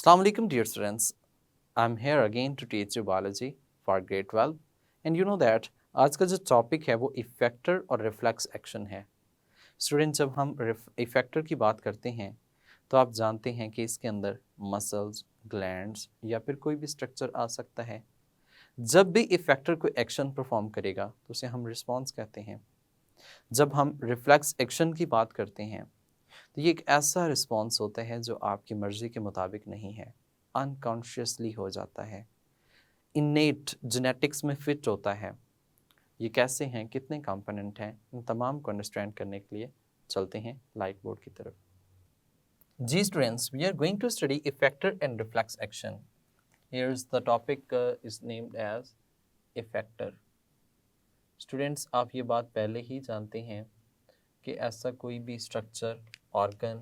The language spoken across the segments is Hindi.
Assalamu alaikum dear students. I'm here again to teach you biology for grade 12 and you know that आज का जो टॉपिक है वो इफेक्टर और रिफ्लेक्स एक्शन है। स्टूडेंट जब हम इफेक्टर की बात करते हैं तो आप जानते हैं कि इसके अंदर मसल्स, ग्लैंड्स या फिर कोई भी स्ट्रक्चर आ सकता है। जब भी इफेक्टर कोई एक्शन परफॉर्म करेगा तो उसे हम रिस्पॉन्स कहते हैं। जब हम रिफ्लेक्स एक्शन की बात करते हैं तो ये एक ऐसा रिस्पॉन्स होता है जो आपकी मर्ज़ी के मुताबिक नहीं है, अनकॉन्शियसली हो जाता है, इनेट जेनेटिक्स में फिट होता है। ये कैसे हैं, कितने कंपोनेंट हैं, इन तमाम को अंडरस्टैंड करने के लिए चलते हैं लाइट बोर्ड की तरफ। जी students, we are going to study effector and reflex action. Here is the topic is named as effector. Students, आप ये बात पहले ही जानते हैं कि ऐसा कोई भी स्ट्रक्चर, ऑर्गन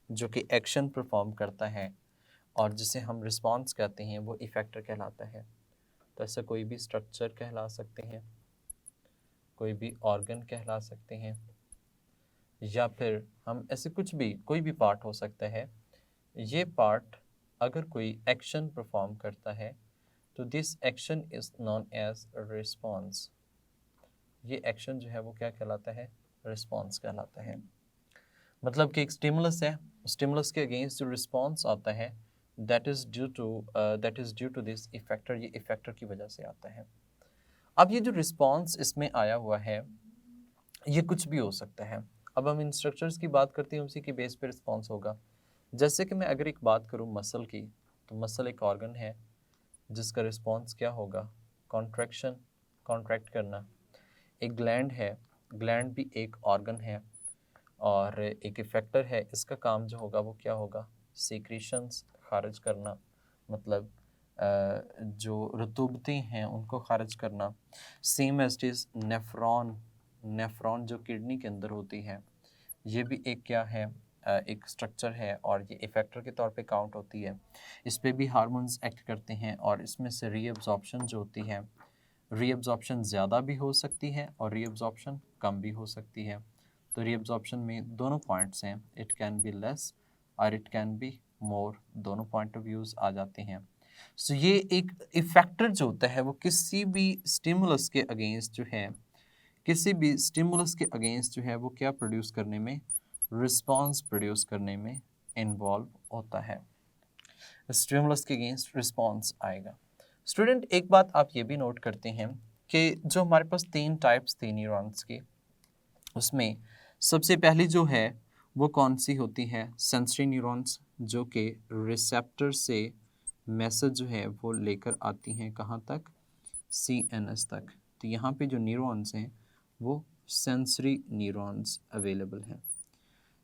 जो कि एक्शन परफॉर्म करता है और जिसे हम रिस्पॉन्स कहते हैं वो इफेक्टर कहलाता है। तो ऐसा कोई भी स्ट्रक्चर कहला सकते हैं, कोई भी ऑर्गन कहला सकते हैं, या फिर हम ऐसे कुछ भी, कोई भी पार्ट हो सकता है। ये पार्ट अगर कोई एक्शन परफॉर्म करता है तो this action is known as response. ये एक्शन जो है वो क्या कहलाता है? रिस्पॉन्स कहलाता है। मतलब कि एक स्टिमुलस है, स्टिमुलस के अगेंस्ट जो रिस्पॉन्स आता है that is due to this effector. ये इफेक्टर की वजह से आता है। अब ये जो रिस्पॉन्स इसमें आया हुआ है ये कुछ भी हो सकता है। अब हम इन स्ट्रक्चर्स की बात करते हैं, उसी के बेस पे रिस्पॉन्स होगा। जैसे कि मैं अगर एक बात करूँ मसल की, तो मसल एक ऑर्गन है जिसका रिस्पॉन्स क्या होगा? कॉन्ट्रैक्शन, कॉन्ट्रैक्ट करना। एक ग्लैंड है, ग्लैंड भी एक ऑर्गन है और एक इफेक्टर है। इसका काम जो होगा वो क्या होगा? सीक्रेशंस खारिज करना, मतलब जो रतूबतें हैं उनको खारिज करना। Same as it is nephron, nephron जो किडनी के अंदर होती है, ये भी एक क्या है? एक स्ट्रक्चर है और ये इफेक्टर के तौर पे काउंट होती है। इस पे भी हार्मोन्स एक्ट करते हैं और इसमें से रीअब्जॉर्प्शन जो होती है, रीअब्जॉर्प्शन ज़्यादा भी हो सकती है और रीअब्जॉर्प्शन कम भी हो सकती है। तो रीअब्जॉर्प्शन में दोनों पॉइंट्स हैं, इट कैन बी लेस और इट कैन बी मोर, दोनों पॉइंट ऑफ व्यूज़ आ जाते हैं। सो ये एक इफेक्टर जो होता है वो किसी भी स्टिमुलस के अगेंस्ट जो है, किसी भी स्टिमुलस के अगेंस्ट जो है वो क्या प्रोड्यूस करने में, रिस्पॉन्स प्रोड्यूस करने में इन्वॉल्व होता है। स्टिमुलस के अगेंस्ट रिस्पॉन्स आएगा। स्टूडेंट, एक बात आप ये भी नोट करते हैं कि जो हमारे पास तीन टाइप्स थी न्यूरॉन्स की, उसमें सबसे पहली जो है वो कौन सी होती है? सेंसरी न्यूरॉन्स, जो कि रिसेप्टर से मैसेज जो है वो लेकर आती हैं कहाँ तक? CNS तक। तो यहाँ पे जो न्यूरॉन्स हैं वो सेंसरी न्यूरॉन्स अवेलेबल हैं।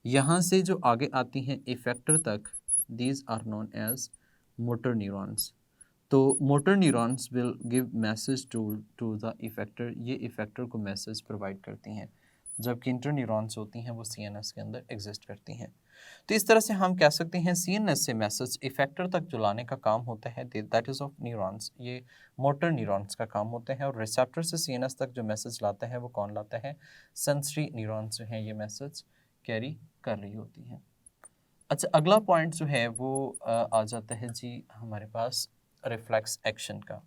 यहाँ से जो आगे आती हैं इफेक्टर तक, these are known as motor neurons. तो motor neurons will give message to the effector. ये इफेक्टर को मैसेज प्रोवाइड करती हैं, जबकि इंटर न्यूरॉन्स होती हैं वो CNS के अंदर एग्जिस्ट करती हैं। तो इस तरह से हम कह सकते हैं CNS से मैसेज इफेक्टर तक जो लाने का काम होता है दैट इज़ ऑफ न्यूरॉन्स, ये मोटर न्यूरॉन्स का काम होता है। और रिसेप्टर से CNS तक जो मैसेज लाता है वो कौन लाता है? सेंसरी न्यूरॉन्स जो हैं ये मैसेज कैरी कर रही होती हैं। अच्छा, अगला पॉइंट जो है वो आ जाता है जी हमारे पास रिफ्लेक्स एक्शन का।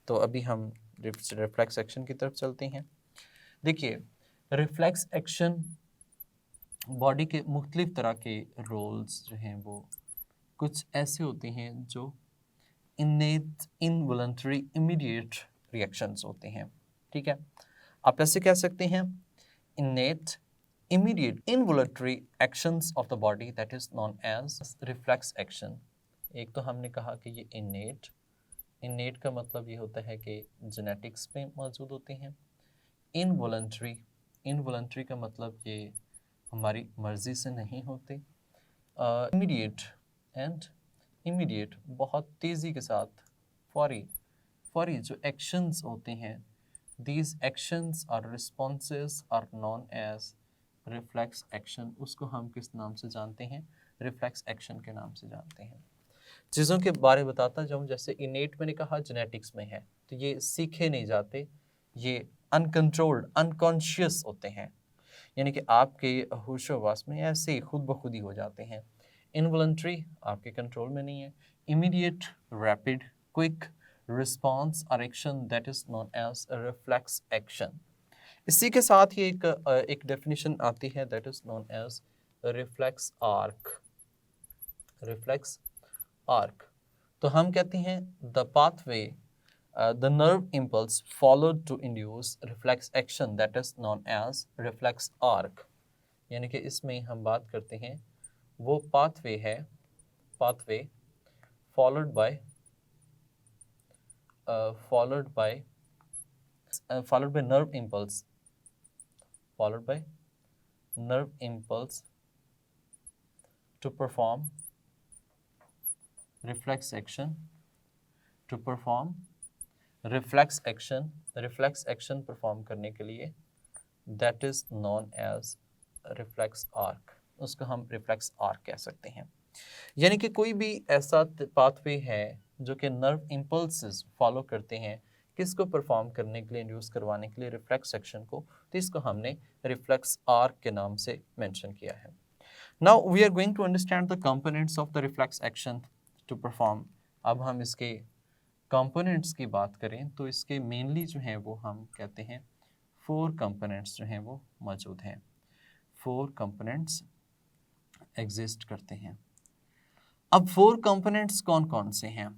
तो अभी हम रिफ्लेक्स एक्शन की तरफ चलते हैं। देखिए, रिफ्लेक्स एक्शन बॉडी के मुख्तलिफ तरह के रोल्स जो हैं वो कुछ ऐसे होते हैं जो इनेट, इनवॉलंटरी, इमीडिएट रिएक्शंस होते हैं। ठीक है, आप ऐसे कह सकते हैं innate, immediate, involuntary actions of the body that is known as reflex action। एक तो हमने कहा कि ये innate, innate का मतलब ये होता है कि genetics में मौजूद होते हैं। involuntary, involuntary का मतलब ये हमारी मर्जी से नहीं होते। immediate and immediate, बहुत तेज़ी के साथ, फौरी, फौरी जो actions होते हैं, these actions or responses are known as reflex action। उसको हम किस नाम से जानते हैं? रिफ्लेक्स एक्शन के नाम से जानते हैं। चीज़ों के बारे में बताता जाऊँ, जैसे इनेट मैंने कहा जेनेटिक्स में है, तो ये सीखे नहीं जाते, ये अनकंट्रोल्ड, अनकॉन्शियस होते हैं, यानी कि आपके होशो-हवास में ऐसे ही खुद ब खुद ही हो जाते हैं। इनवॉलंटरी आपके कंट्रोल में नहीं है, immediate, rapid, quick response or action that is known as a reflex action. इसी के साथ ही एक डेफिनेशन आती है that is known as a reflex arc. reflex arc. तो हम कहते हैं the pathway, the nerve impulse followed to induce reflex action that is known as reflex arc. यानी कि इसमें हम बात करते हैं वो pathway है, pathway followed by nerve impulse, followed by nerve impulse to perform reflex action, to perform reflex action perform करने के लिए that is known as reflex arc. उसको हम reflex arc कह सकते हैं. यानी कि कोई भी ऐसा पाथवे है जो कि नर्व इम्पल्सेस फॉलो करते हैं किसको परफॉर्म करने के लिए, इंड्यूस करवाने के लिए रिफ्लेक्स एक्शन को, तो इसको हमने रिफ्लेक्स आर्क के नाम से मेंशन किया है. Now we are going to understand the components of the reflex action to perform. अब हम इसके कंपोनेंट्स की बात करें तो इसके मेनली जो हैं वो हम कहते हैं 4 कंपोनेंट्स जो हैं वो मौजूद हैं. 4 कंपोनेंट्स एग्जिस्ट करते हैं. अब 4 कंपोनेंट्स कौन कौन से हैं?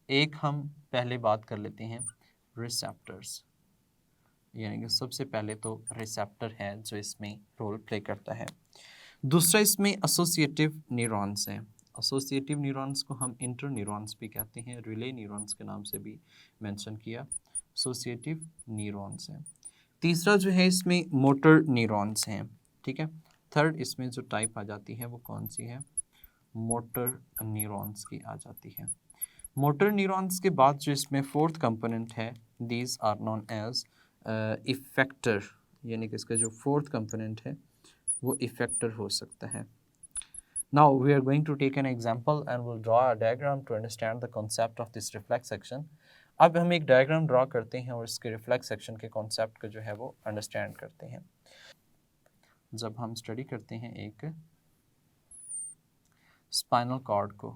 एक हम पहले बात कर लेते हैं रिसेप्टर्स. यानी कि सबसे पहले तो रिसेप्टर है जो इसमें रोल प्ले करता है. दूसरा इसमें एसोसिएटिव न्यूरॉन्स हैं. एसोसिएटिव न्यूरॉन्स को हम इंटर न्यूरॉन्स भी कहते हैं, रिले न्यूरॉन्स के नाम से भी मेंशन किया. एसोसिएटिव न्यूरॉन्स हैं. तीसरा जो है इसमें मोटर न्यूरॉन्स हैं. ठीक है. थर्ड इसमें जो टाइप आ जाती है वो कौन सी है? मोटर न्यूरॉन्स की आ जाती है. मोटर न्यूरॉन्स के बाद जो इसमें 4th कंपोनेंट है these are known as effector. यानी कि इसका जो 4th कंपोनेंट है वो इफेक्टर हो सकता है. Now we are going to take an example and will draw a diagram to understand the concept of this reflex action. अब हम एक डायग्राम ड्रॉ करते हैं और इसके रिफ्लेक्स एक्शन के कॉन्सेप्ट को जो है वो अंडरस्टैंड करते हैं. जब हम स्टडी करते हैं एक स्पाइनल कॉर्ड को,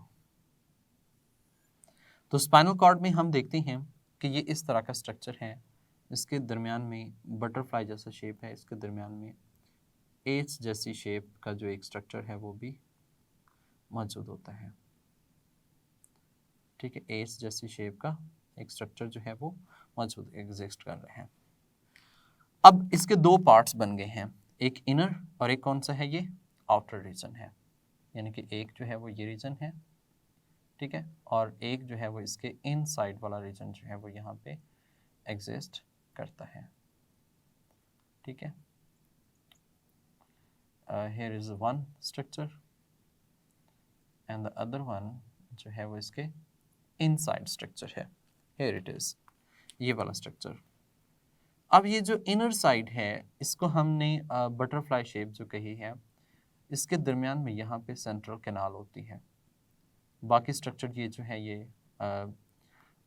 तो स्पाइनल कॉर्ड में हम देखते हैं कि ये इस तरह का स्ट्रक्चर है. इसके दरमियान में बटरफ्लाई जैसा शेप है, इसके दरमियान में एच जैसी शेप का जो एक स्ट्रक्चर है वो भी मौजूद होता है. ठीक है. एच जैसी शेप का एक स्ट्रक्चर जो है वो मौजूद एग्जिस्ट कर रहे हैं. अब इसके 2 पार्ट्स बन गए हैं, एक इनर और एक कौन सा है? ये आउटर रीजन है. यानी कि एक जो है वो ये रीजन है. ठीक है. और एक जो है वो इसके इनसाइड वाला रीजन जो है वो यहाँ पे एग्जिस्ट करता है. ठीक है. here is one structure and the other one जो है वो इसके इनसाइड स्ट्रक्चर है. here it is, ये वाला स्ट्रक्चर. अब ये जो इनर साइड है इसको हमने बटरफ्लाई शेप जो कही है, इसके दरमियान में यहाँ पे सेंट्रल कैनाल होती है. बाकी स्ट्रक्चर ये जो है ये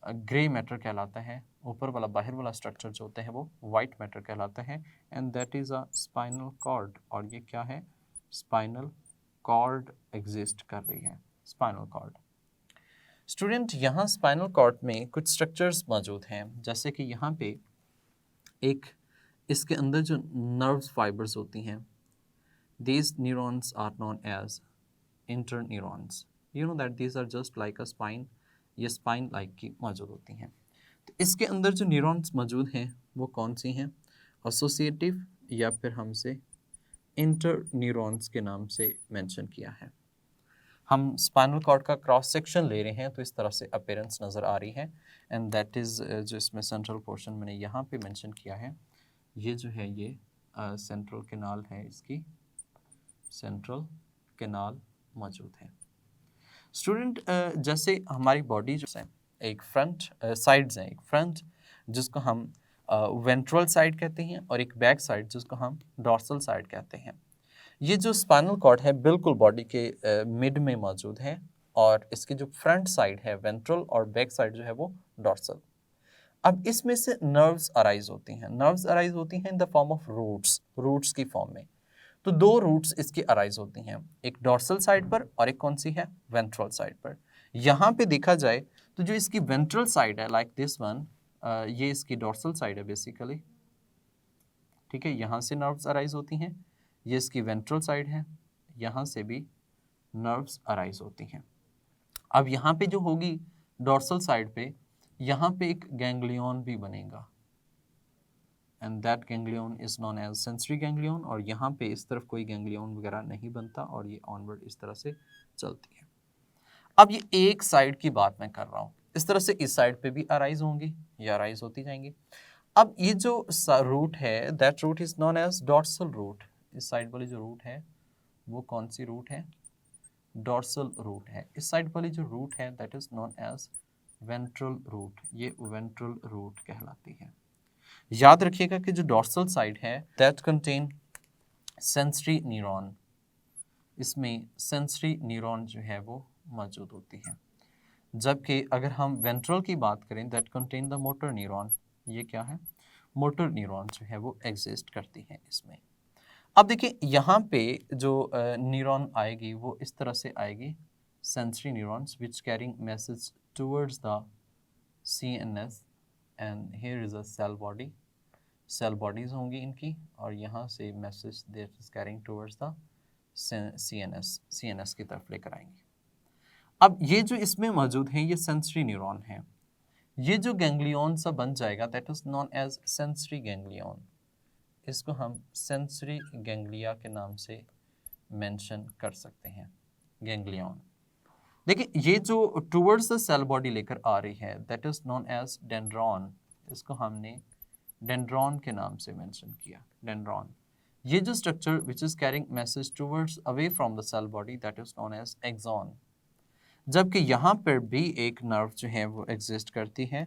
ग्रे मैटर कहलाता है. ऊपर वाला बाहर वाला स्ट्रक्चर जो होता है वो वाइट मैटर कहलाता है. And that is a spinal cord. और ये क्या है? स्पाइनल कॉर्ड एग्जिस्ट कर रही है. Spinal cord. स्टूडेंट, यहाँ स्पाइनल कॉर्ड में कुछ स्ट्रक्चर्स मौजूद हैं. जैसे कि यहाँ पे एक इसके अंदर जो नर्व्स फाइबर्स होती हैं, these neurons are known as interneurons. You know that these are just like a spine. ये स्पाइन लाइक की मौजूद होती हैं. तो इसके अंदर जो न्यूरॉन्स मौजूद हैं वो कौन सी हैं? एसोसिएटिव या फिर हमसे इंटर न्यूरॉन्स के नाम से मेंशन किया है. हम स्पाइनल कॉर्ड का क्रॉस सेक्शन ले रहे हैं तो इस तरह से अपीयरेंस नज़र आ रही है. एंड दैट इज़ जो इसमें सेंट्रल पोर्शन मैंने यहाँ पे मेंशन किया है, ये जो है ये सेंट्रल कैनाल है. इसकी सेंट्रल कैनाल मौजूद है. स्टूडेंट, जैसे हमारी बॉडी जो है एक फ्रंट साइड्स हैं, एक फ्रंट जिसको हम वेंट्रल साइड कहते हैं और एक बैक साइड जिसको हम डॉर्सल साइड कहते हैं. ये जो स्पाइनल कॉर्ड है बिल्कुल बॉडी के मिड में मौजूद है और इसकी जो फ्रंट साइड है वेंट्रल और बैक साइड जो है वो डॉर्सल. अब इसमें से नर्व्स अराइज होती हैं. नर्व्स अराइज होती हैं in the form of roots की फॉर्म में. तो 2 रूट्स इसकी अराइज होती हैं, एक डॉर्सल साइड पर और एक कौन सी है? वेंट्रल साइड पर. यहाँ पे देखा जाए तो जो इसकी वेंट्रल साइड है लाइक दिस वन, ये इसकी डोर्सल साइड है बेसिकली, ठीक है, यहाँ से नर्व्स अराइज होती हैं। ये इसकी वेंट्रल साइड है, यहाँ से भी नर्व्स अराइज होती हैं। अब यहाँ पे जो होगी डोर्सल साइड पे, यहाँ पे एक गैंग्लियन भी बनेगा and that ganglion is known as sensory ganglion. और यहाँ पे इस तरफ कोई गैंग्लियन वगैरह नहीं बनता और ये ऑनवर्ड इस तरह से चलती है। अब ये एक साइड की बात मैं कर रहा हूँ, इस तरह से इस साइड पे भी अराइज होंगी, ये अराइज होती जाएंगी। अब ये जो रूट है that root is known as dorsal root. इस साइड वाली जो रूट है वो कौन सी रूट है? डॉर्सल रूट है। इस साइड वाली जो रूट है that is known as ventral root, ये वेंट्रल रूट कहलाती है। याद रखिएगा कि जो डॉर्सल साइड है दैट कंटेन सेंसरी न्यूरॉन, इसमें सेंसरी न्यूरॉन जो है वो मौजूद होती है। जबकि अगर हम वेंट्रल की बात करें that contain the motor neuron, ये क्या है? मोटर न्यूरॉन जो है वो एग्जिस्ट करती है इसमें। अब देखिए यहाँ पे जो न्यूरॉन आएगी वो इस तरह से आएगी, sensory neurons which carrying message towards the CNS and here is a cell body, cell bodies होंगी इनकी, और यहाँ से message that is carrying towards the CNS की तरफ लेकर आएंगे। अब ये जो इसमें मौजूद है ये सेंसरी न्यूरॉन है। ये जो गैंग्लियन सा बन जाएगा that is known as sensory ganglion, इसको हम सेंसरी गैंग्लिया के नाम से मेंशन कर सकते हैं, गैंग्लियन। देखिए ये जो टुवर्ड्स द सेल बॉडी लेकर आ रही है that is known as dendron, इसको हमने डेंड्रॉन के नाम से मेंशन किया, डेंड्रॉन। ये जो structure which is carrying message towards away from the cell body that is known as axon. जबकि यहाँ पर भी एक नर्व जो है वो एग्जिस्ट करती है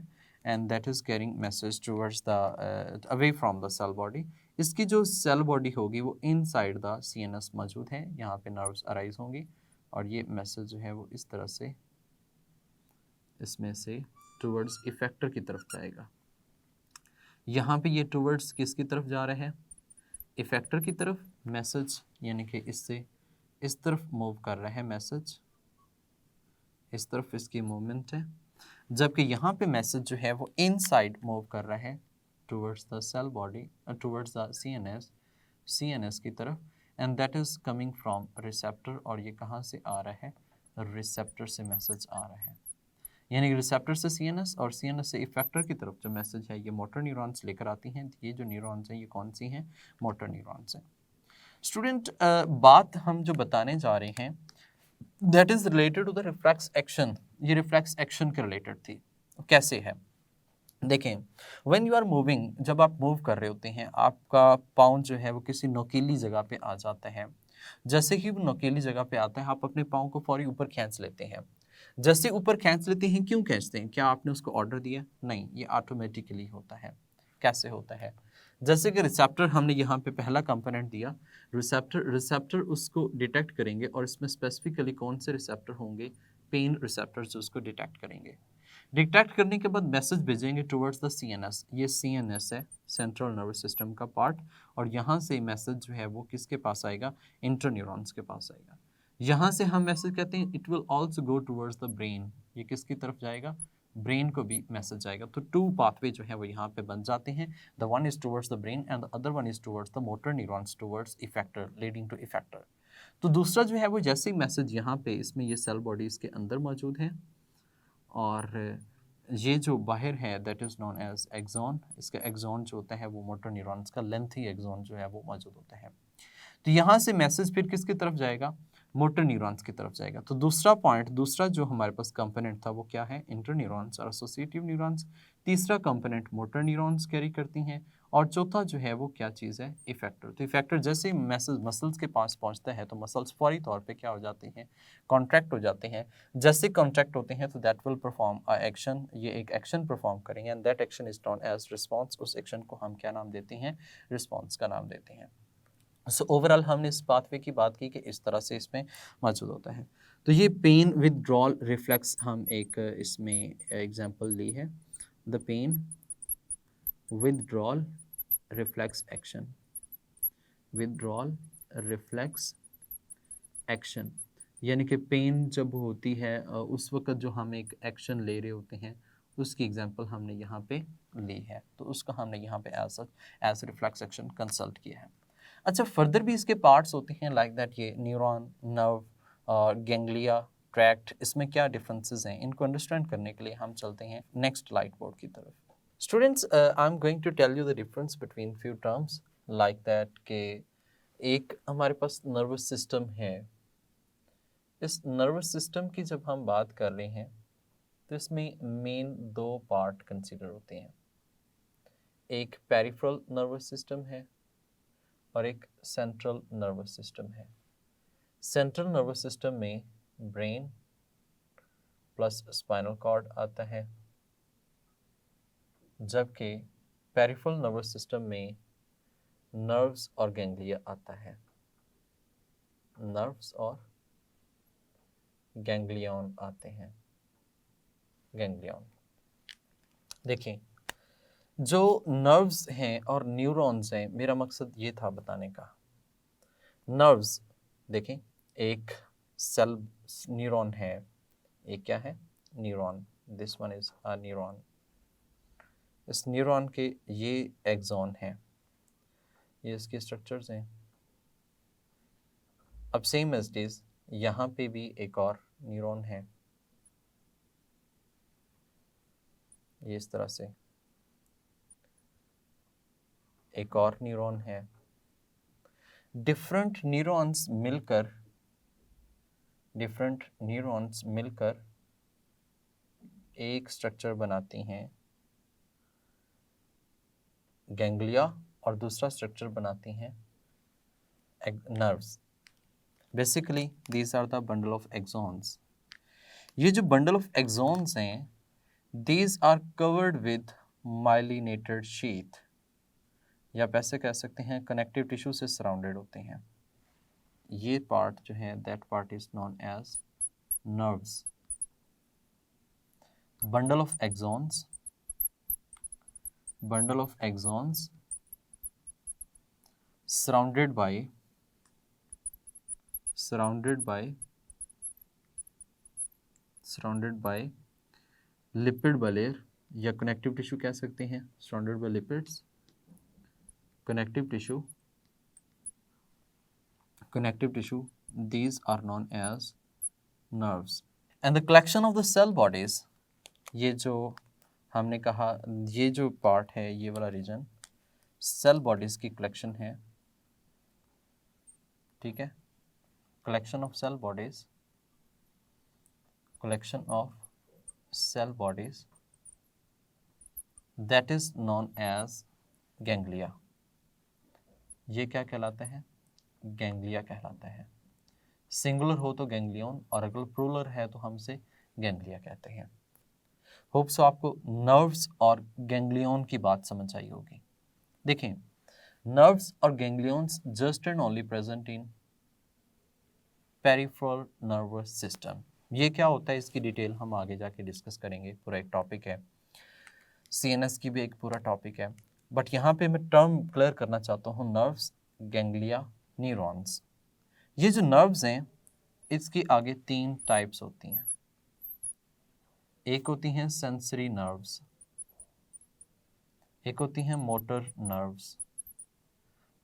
and that is carrying message towards the away from the cell body. इसकी जो सेल बॉडी होगी वो इनसाइड द CNS मौजूद है, यहाँ पे नर्व्स अराइज होंगी और ये मैसेज जो है वो इस तरह से इसमें से टुवर्ड्स इफेक्टर की तरफ जाएगा। यहाँ पे ये टुवर्ड्स किसकी तरफ जा रहे हैं? इफेक्टर की तरफ मैसेज, यानी कि इससे इस तरफ मूव कर रहे हैं मैसेज, इस तरफ इसकी मूवमेंट है। जबकि यहाँ पे मैसेज जो है वो इनसाइड मूव कर रहा है towards the cell body, towards the CNS की तरफ and that is coming from receptor. और ये कहाँ से आ रहा है? रिसेप्टर से मैसेज आ रहा है, यानी कि रिसेप्टर से CNS और CNS से इफेक्टर की तरफ जो मैसेज है ये मोटर न्यूरॉन्स लेकर आती हैं। ये जो न्यूरॉन्स हैं ये कौन सी हैं? मोटर न्यूरॉन्स हैं। स्टूडेंट बात हम जो बताने जा रहे हैं that is related to the reflex action. ये रिफ्लेक्स एक्शन के रिलेटेड थी। कैसे है? देखें, व्हेन यू आर मूविंग, जब आप मूव कर रहे होते हैं आपका पाँव जो है वो किसी नुकीली जगह पे आ जाता है। जैसे ही वो नुकीली जगह पे आता है आप अपने पाँव को फौरी ऊपर खींच लेते हैं। जैसे ऊपर खींच लेते हैं, क्यों खींचते हैं? क्या आपने उसको ऑर्डर दिया? नहीं, ये ऑटोमेटिकली होता है। कैसे होता है? जैसे कि रिसेप्टर हमने यहाँ पे पहला कंपोनेंट दिया, रिसेप्टर उसको डिटेक्ट करेंगे और इसमें स्पेसिफिकली कौन से रिसेप्टर होंगे? पेन रिसेप्टर्स उसको डिटेक्ट करेंगे। डिटेक्ट करने के बाद मैसेज भेजेंगे टुवर्ड्स द CNS। ये CNS है, सेंट्रल नर्वस सिस्टम का पार्ट, और यहाँ से मैसेज जो है वो किसके पास आएगा? इंटरन्यूरॉन्स के पास आएगा। यहाँ से हम मैसेज कहते हैं it will also go towards the brain, ये किसकी तरफ जाएगा? ब्रेन को भी मैसेज जाएगा। तो टू पाथवे जो है वो यहाँ पे बन जाते हैं, the one is towards the brain and the other one is towards the motor neurons towards effector, leading to effector. तो दूसरा जो है वो जैसे ही मैसेज यहाँ पे इसमें ये सेल बॉडी इसके अंदर मौजूद है और ये जो बाहर है that is known as axon. इसका एक्सॉन जो होता है वो मोटर न्यूरॉन्स का लेंथी एक्सॉन जो है वो मौजूद होता है। तो यहाँ से मैसेज फिर किसकी तरफ जाएगा? मोटर न्यूरॉन्स की तरफ जाएगा। तो दूसरा पॉइंट, दूसरा जो हमारे पास कंपोनेंट था वो क्या है? इंटर न्यूरॉन्स और एसोसिएटिव न्यूरॉन्स। तीसरा कंपोनेंट मोटर न्यूरॉन्स कैरी करती हैं और चौथा जो है वो क्या चीज़ है? इफेक्टर। तो इफेक्टर जैसे ही मैसेज मसल्स के पास पहुंचता है तो मसल्स फौरी तौर पे क्या हो जाते हैं? कॉन्ट्रैक्ट हो जाते हैं। जैसे कॉन्ट्रैक्ट होते हैं तो that will perform a action, ये एक एक्शन परफॉर्म करेंगे and that action is known as response. उस एक्शन को हम क्या नाम देते हैं? रिस्पॉन्स का नाम देते हैं। सो ओवरऑल हमने इस पाथवे की बात की कि इस तरह से इसमें मौजूद होता है। तो ये पेन विदड्रॉल रिफ्लेक्स हम एक इसमें एग्जांपल ली है, the pain withdrawal reflex action, withdrawal reflex action. यानी कि पेन जब होती है उस वक्त जो हम एक एक्शन ले रहे होते हैं उसकी एग्जांपल हमने यहाँ पे ली है, तो उसका हमने यहाँ पे एज रिफ्लेक्स एक्शन कंसल्ट किया है। अच्छा, फर्दर भी इसके पार्ट्स होते हैं लाइक दैट, ये न्यूरॉन, नर्व और गैंग्लिया, ट्रैक्ट, इसमें क्या डिफरेंसेस हैं, इनको अंडरस्टैंड करने के लिए हम चलते हैं नेक्स्ट लाइट बोर्ड की तरफ। Students, I am going to tell you the difference between few terms like that के एक हमारे पास नर्वस सिस्टम है। इस नर्वस सिस्टम की जब हम बात कर रहे हैं तो इसमें मेन दो पार्ट कंसीडर होते हैं, एक पेरिफेरल नर्वस सिस्टम है और एक सेंट्रल नर्वस सिस्टम है। सेंट्रल नर्वस सिस्टम में ब्रेन प्लस स्पाइनल कॉर्ड आता है, जबकि पेरिफेरल नर्वस सिस्टम में नर्व्स और गैंग्लिया आता है। नर्व्स और गैंग्लियन आते हैं। गैंग्लियन देखिए, जो नर्व्स हैं और न्यूरॉन्स हैं, मेरा मकसद ये था बताने का। नर्व्स देखें, एक सेल न्यूरॉन है, एक क्या है, neuron, this one is a neuron. इस न्यूरॉन के ये एक्सॉन है, ये इसके स्ट्रक्चर्स हैं। अब सेम एज इट इज यहाँ पे भी एक और न्यूरॉन है, ये इस तरह से एक और न्यूरॉन है। डिफरेंट न्यूरॉन्स मिलकर एक स्ट्रक्चर बनाती हैं, गैंग्लिया, और दूसरा स्ट्रक्चर बनाती हैं nerves. Basically these are the bundle of axons. ये जो बंडल ऑफ एक्सॉन्स हैं, these are covered with myelinated sheath, या वैसे कह सकते हैं कनेक्टिव टिश्यू से सराउंडेड होते हैं। ये पार्ट जो है, that part is known as nerves. Bundle of axons surrounded by lipid bilayer, या कनेक्टिव टिश्यू कह सकते हैं, surrounded by lipids, connective tissue, these are known as nerves. And the collection of the cell bodies, ये जो हमने कहा, ये जो पार्ट है, ये वाला रीजन सेल बॉडीज की कलेक्शन है, ठीक है। collection of cell bodies that is known as ganglia, ये क्या कहलाता है, गैंग्लिया कहलाता है। सिंगुलर हो तो गैंग्लियन, और अगर प्लूरल है तो हम इसे गैंग्लिया कहते हैं। होप सो आपको नर्व्स और गैंग्लियन की बात समझ आई होगी। देखें, नर्व्स और ganglions just and only present in peripheral nervous system. ये क्या होता है, इसकी डिटेल हम आगे जाके डिस्कस करेंगे, पूरा एक टॉपिक है, सीएनएस की भी एक पूरा टॉपिक है। बट यहाँ पे मैं टर्म क्लियर करना चाहता हूँ, नर्व्स, गैंग्लिया, न्यूरॉन्स। ये जो नर्व्स हैं, इसकी आगे 3 टाइप्स होती हैं। एक होती हैं सेंसरी नर्व्स, एक होती हैं मोटर नर्व्स,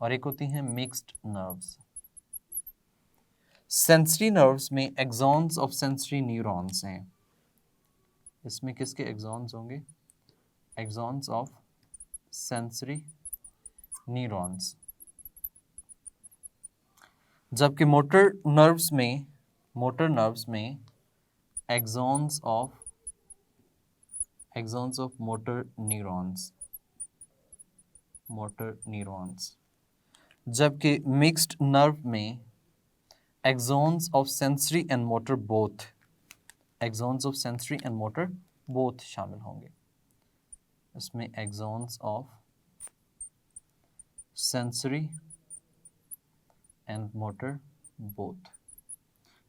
और एक होती हैं मिक्स्ड नर्व्स। सेंसरी नर्व्स में एक्सॉन्स ऑफ सेंसरी न्यूरॉन्स हैं। इसमें किसके एक्सॉन्स होंगे, एक्सॉन्स ऑफ सेंसरी न्यूरॉन्स। जबकि मोटर नर्व्स में एक्सॉन्स ऑफ मोटर न्यूरॉन्स। जबकि मिक्स्ड नर्व में axons of sensory and motor both शामिल होंगे। इसमें axons of sensory and motor both,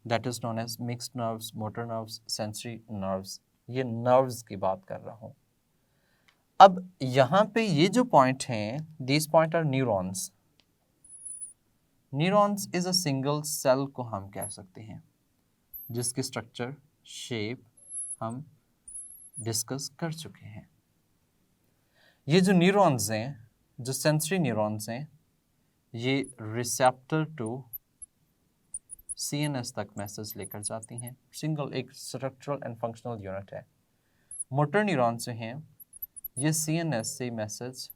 that is known as mixed nerves, motor nerves, sensory nerves. ये नर्व्स की बात कर रहा हूं। अब यहां पे ये जो पॉइंट हैं, these point are neurons. Neurons is a single cell को हम कह सकते हैं। जिसकी स्ट्रक्चर, शेप हम डिस्कस कर चुके हैं। ये जो न्यूरॉन्स हैं, जो सेंसरी न्यूरॉन्स हैं, ये रिसेप्टर टू सीएनएस तक मैसेज लेकर जाती हैं। सिंगल एक स्ट्रक्चरल एंड फंक्शनल यूनिट है। मोटर न्यूरॉन्स जो हैं ये सीएनएस से मैसेज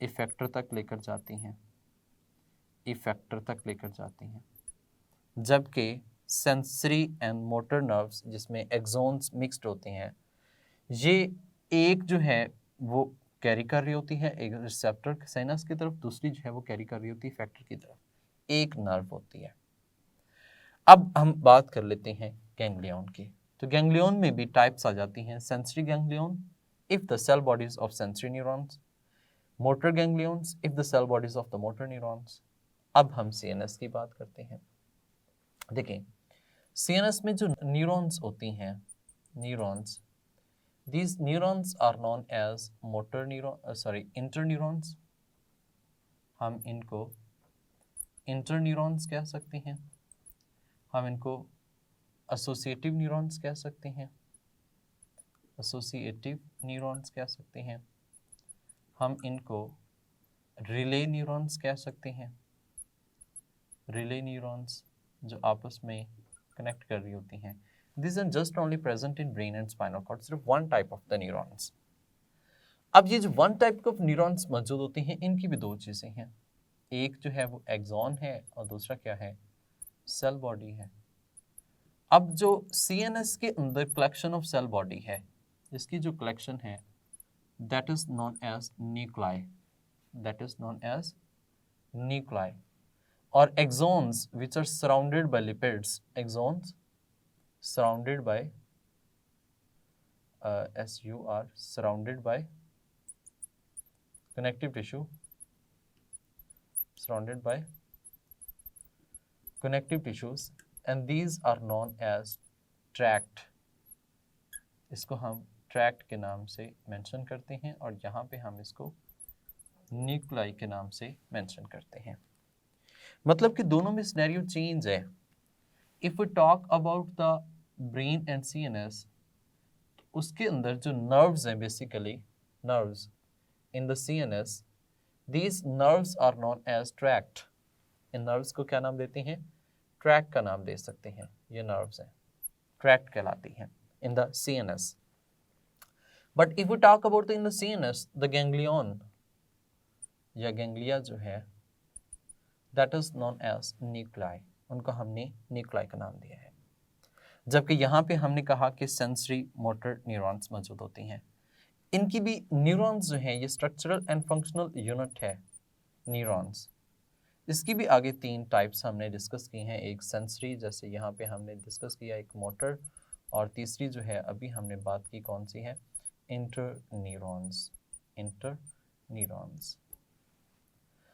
इफेक्टर तक लेकर जाती हैं, इफेक्टर तक लेकर जाती हैं, जबकि सेंसरी एंड मोटर नर्व्स जिसमें एक्सोन्स मिक्स्ड होते हैं, ये एक जो है वो कैरी कर रही होती है एक रिसेप्टर साइनस की तरफ, दूसरी जो है वो कैरी कर रही होती है इफेक्टर की तरफ, एक नर्व होती है। अब हम बात कर लेते हैं गैंग्लियन की। तो गैंग्लियन में भी टाइप्स आ जाती हैं। Sensory ganglion if the cell bodies of sensory neurons, motor ganglions if the cell bodies of the motor neurons. अब हम सीएनएस की बात करते हैं। देखिए सीएनएस में जो न्यूरॉन्स होती हैं, neurons, these neurons are known as motor neuron interneurons। हम इनको इंटरन्यूरॉन्स कह सकते हैं, हम इनको एसोसिएटिव न्यूरॉन्स कह सकते हैं, एसोसिएटिव न्यूरॉन्स कह सकते हैं, हम इनको रिले न्यूरॉन्स कह सकते हैं, रिले न्यूरॉन्स जो आपस में कनेक्ट कर रही होती हैं। These are just only present in brain and spinal cord, सिर्फ one type of the neurons। अब ये जो वन टाइप ऑफ न्यूरॉन्स मौजूद होते हैं, इनकी भी दो चीज़ें हैं, एक जो है वो एक्सॉन है और दूसरा क्या है, सेल बॉडी है। अब जो सीएनएस के अंदर कलेक्शन ऑफ सेल बॉडी है, इसकी जो कलेक्शन है that is known as nuclei, that is known as nuclei. और axons which are surrounded by lipids, axons surrounded by SUR, surrounded by connective tissue, surrounded by connective tissues, and these are known as tract। इसको हम ट्रैक्ट के नाम से मेंशन करते हैं और यहाँ पे हम इसको न्यूक्लाई के नाम से मेंशन करते हैं। मतलब कि दोनों में सिनेरियो चेंज है। If we talk about the brain and CNS, उसके अंदर जो नर्व्स हैं, basically nerves in the CNS, these nerves are known as tract. इन नर्व्स को क्या नाम देते हैं, ट्रैक्ट का नाम दे सकते हैं। ये नर्व्स हैं, ट्रैक्ट कहलाती हैं in the CNS. But if we talk about in the CNS, the ganglion या गैंग्लिया जो है that is known as nuclei, उनको हमने न्यूक्लाई का नाम दिया है। जबकि यहाँ पे हमने कहा कि सेंसरी मोटर न्यूरॉन्स मौजूद होती हैं। इनकी भी न्यूरॉन्स जो हैं ये स्ट्रक्चरल एंड फंक्शनल यूनिट है न्यूरॉन्स। इसकी भी आगे तीन टाइप्स हमने डिस्कस की हैं, एक सेंसरी जैसे यहाँ पे हमने डिस्कस किया, एक मोटर, और तीसरी जो है अभी हमने बात की कौन सी है, इंटर न्यूरॉन्स, इंटर न्यूरॉन्स।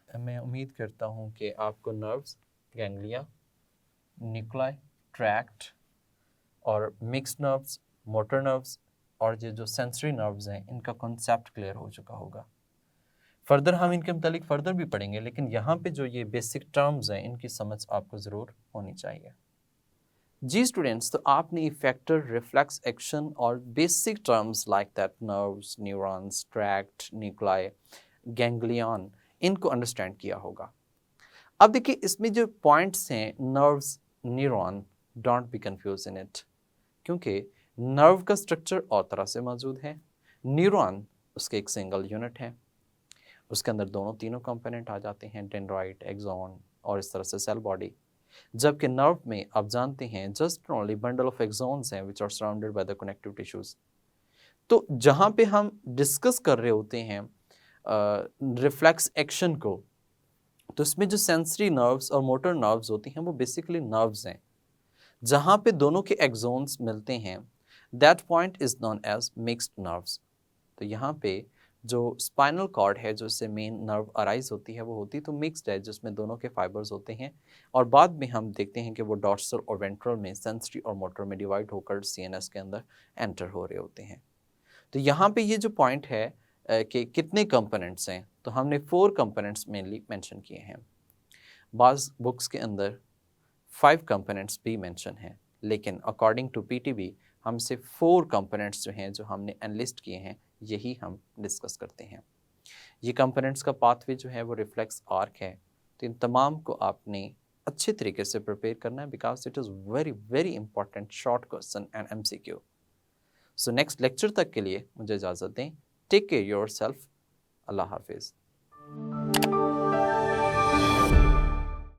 मैं उम्मीद करता हूँ कि आपको नर्व्स, गैंग्लिया, न्यूक्लाई, ट्रैक्ट और मिक्स्ड नर्व्स, मोटर नर्व्स और ये जो सेंसरी नर्व्स हैं इनका कॉन्सेप्ट क्लियर हो चुका होगा। फर्दर हम इनके मुतालिक फर्दर भी पढ़ेंगे, लेकिन यहाँ पे जो ये बेसिक टर्म्स हैं इनकी समझ आपको ज़रूर होनी चाहिए। जी स्टूडेंट्स, तो आपने इफेक्टर, रिफ्लेक्स एक्शन और basic terms like that nerves, neurons, tract, nuclei, ganglion, इनको अंडरस्टैंड किया होगा। अब देखिए इसमें जो पॉइंट्स हैं, nerves, neuron, don't be confuse in it, क्योंकि नर्व का स्ट्रक्चर और तरह से मौजूद है, न्यूरॉन उसके एक सिंगल यूनिट है, उसके अंदर दोनों तीनों कंपोनेंट आ जाते हैं, डेंड्राइट, एक्सॉन और इस तरह से सेल बॉडी। जबकि नर्व में आप जानते हैं just only bundle of axons हैं which are surrounded by the connective tissues. तो जहाँ पे हम डिस्कस कर रहे होते हैं रिफ्लेक्स एक्शन को, तो इसमें जो सेंसरी नर्व्स और मोटर नर्व्स होती हैं वो बेसिकली नर्व्स हैं। जहाँ पे दोनों के एक्सोन्स मिलते हैं that point is known as mixed nerves. तो यहाँ पे जो स्पाइनल कॉर्ड है, जो इससे मेन नर्व अराइज होती है, वो होती तो मिक्स्ड है, जिसमें दोनों के फाइबर्स होते हैं और बाद में हम देखते हैं कि वो डॉर्सल और वेंट्रल में सेंसरी और मोटर में डिवाइड होकर सीएनएस के अंदर एंटर हो रहे होते हैं। तो यहाँ पे ये जो पॉइंट है कि कितने कंपोनेंट्स हैं, तो हमने 4 कंपोनेंट्स मेनली मेंशन किए हैं। बाज़ बुक्स के अंदर 5 कंपोनेंट्स भी मेंशन हैं, लेकिन अकॉर्डिंग टू पीटीबी हम सिर्फ 4 कंपोनेंट्स जो हैं जो हमने एनलिस्ट किए हैं यही हम डिस्कस करते हैं। ये कंपोनेंट्स का पाथवे जो है वो रिफ्लेक्स आर्क है। तो इन तमाम को आपने अच्छे तरीके से प्रिपेयर करना है because it is very very important short question and MCQ. So next lecture तक के लिए मुझे इजाज़त दें। Take care yourself. Allah हाफिज़।